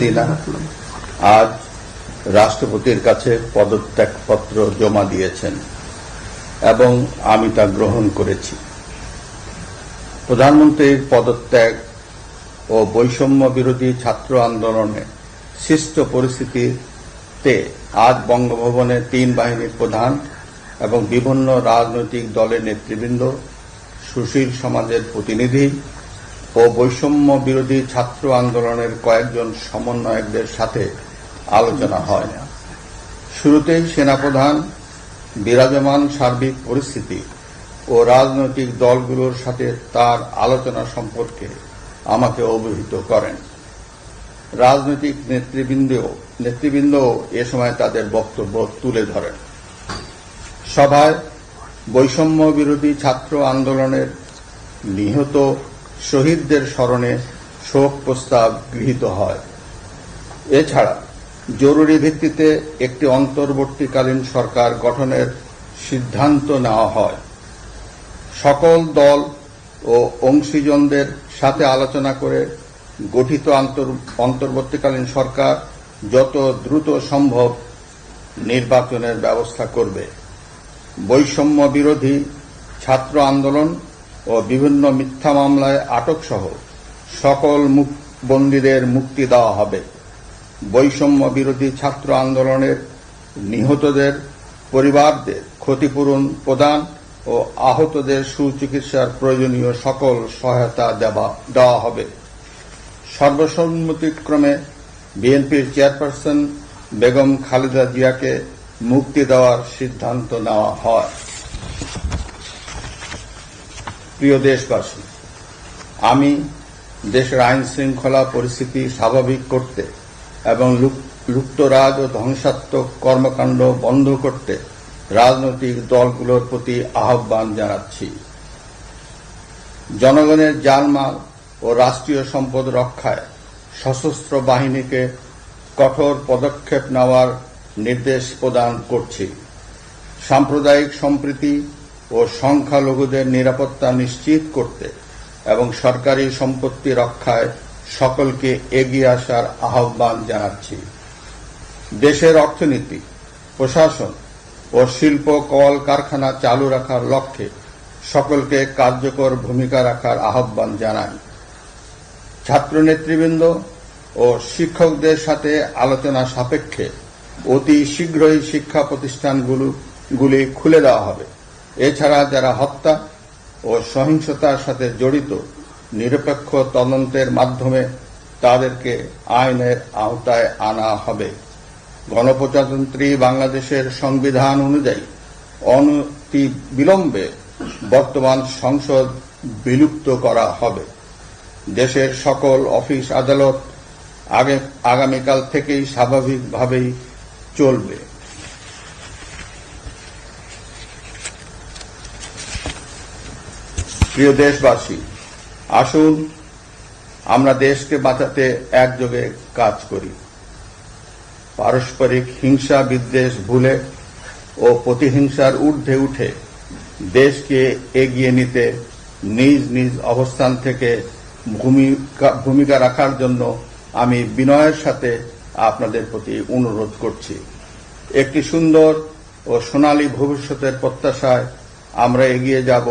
হাসিনা আজ রাষ্ট্রপতির কাছে পদত্যাগপত্র জমা দিয়েছেন এবং আমি তা গ্রহণ করেছি। প্রধানমন্ত্রীর পদত্যাগ ও বৈষম্য বিরোধী ছাত্র আন্দোলনে সৃষ্ট পরিস্থিতিতে আজ বঙ্গভবনে 3 বাহিনীর প্রধান এবং বিভিন্ন রাজনৈতিক দলের নেতৃবৃন্দ, সুশীল সমাজের প্রতিনিধি ও বৈষম্য বিরোধী ছাত্র আন্দোলনের কয়েকজন সমন্বয়কদের সাথে আলোচনা হয়। শুরুতেই সেনাপ্রধান বিরাজমান সার্বিক পরিস্থিতি ও রাজনৈতিক দলগুলোর সাথে তার আলোচনা সম্পর্কে আমাকে অবহিত করেন। রাজনৈতিক নেতৃবৃন্দ এ সময় তাদের বক্তব্য তুলে ধরেন। সভায় বৈষম্য বিরোধী ছাত্র আন্দোলনের নিহত শহীদদের স্মরণে শোক প্রস্তাব গৃহীত হয়। এছাড়া জরুরি ভিত্তিতে একটি অন্তর্বর্তীকালীন সরকার গঠনের সিদ্ধান্ত নেওয়া হয়। সকল দল ও অংশীজনদের সাথে আলোচনা করে গঠিত অন্তর্বর্তীকালীন সরকার যত দ্রুত সম্ভব নির্বাচনের ব্যবস্থা করবে। বৈষম্য বিরোধী ছাত্র আন্দোলন ও বিভিন্ন মিথ্যা মামলায় আটকসহ সকল বন্দীদের মুক্তি দেওয়া হবে। বৈষম্য বিরোধী ছাত্র আন্দোলনের নিহতদের পরিবারদের ক্ষতিপূরণ প্রদান ও আহতদের সুচিকিৎসার প্রয়োজনীয় সকল সহায়তা দেওয়া হবে। সর্বসম্মতিক্রমে বিএনপির চেয়ারপারসন বেগম খালেদা জিয়াকে মুক্তি দেওয়ার সিদ্ধান্ত নেওয়া হয়। প্রিয় দেশবাসী, আমি দেশের আইন শৃঙ্খলা পরিস্থিতি স্বাভাবিক করতে এবং লুপ্তরাজ ও ধ্বংসাত্মক কর্মকাণ্ড বন্ধ করতে রাজনৈতিক দলগুলোর প্রতি আহ্বান জানাচ্ছি। জনগণের জানমাল ও রাষ্ট্রীয় সম্পদ রক্ষায় সশস্ত্র বাহিনীকে কঠোর পদক্ষেপ নেওয়ার নির্দেশ প্রদান করছি। সাম্প্রদায়িক সম্প্রীতি ও সংখ্যালঘুদের নিরাপত্তা নিশ্চিত করতে এবং সরকারি সম্পত্তি রক্ষায় সকলকে এগিয়ে আসার আহ্বান জানাচ্ছি। দেশের অর্থনীতি, প্রশাসন ও শিল্প কলকারখানা চালু রাখার লক্ষ্যে সকলকে কার্যকর ভূমিকা রাখার আহ্বান জানাই। ছাত্র নেতৃবৃন্দ ও শিক্ষকদের সাথে আলোচনা সাপেক্ষে অতি শীঘ্রই শিক্ষা প্রতিষ্ঠানগুলি খুলে দেওয়া হবে। এছাড়া যারা হত্যা ও সহিংসতার সাথে জড়িত নিরপেক্ষ তদন্তের মাধ্যমে তাদেরকে আইনের আওতায় আনা হবে। গণপ্রজাতন্ত্রী বাংলাদেশের সংবিধান অনুযায়ী অনতি বিলম্বে বর্তমান সংসদ বিলুপ্ত করা হবে। দেশের সকল অফিস আদালত আগামীকাল থেকেই স্বাভাবিকভাবেই চলবে। প্রিয় দেশবাসী, আসুন আমরা দেশকে বাঁচাতে একযোগে কাজ করি। পারস্পরিক হিংসা বিদ্বেষ ভুলে ও প্রতিহিংসার ঊর্ধ্বে উঠে দেশকে এগিয়ে নিতে নিজ নিজ অবস্থান থেকে ভূমিকা রাখার জন্য আমি বিনয়ের সাথে আপনাদের প্রতি অনুরোধ করছি। একটি সুন্দর ও সোনালী ভবিষ্যতের প্রত্যাশায় আমরা এগিয়ে যাব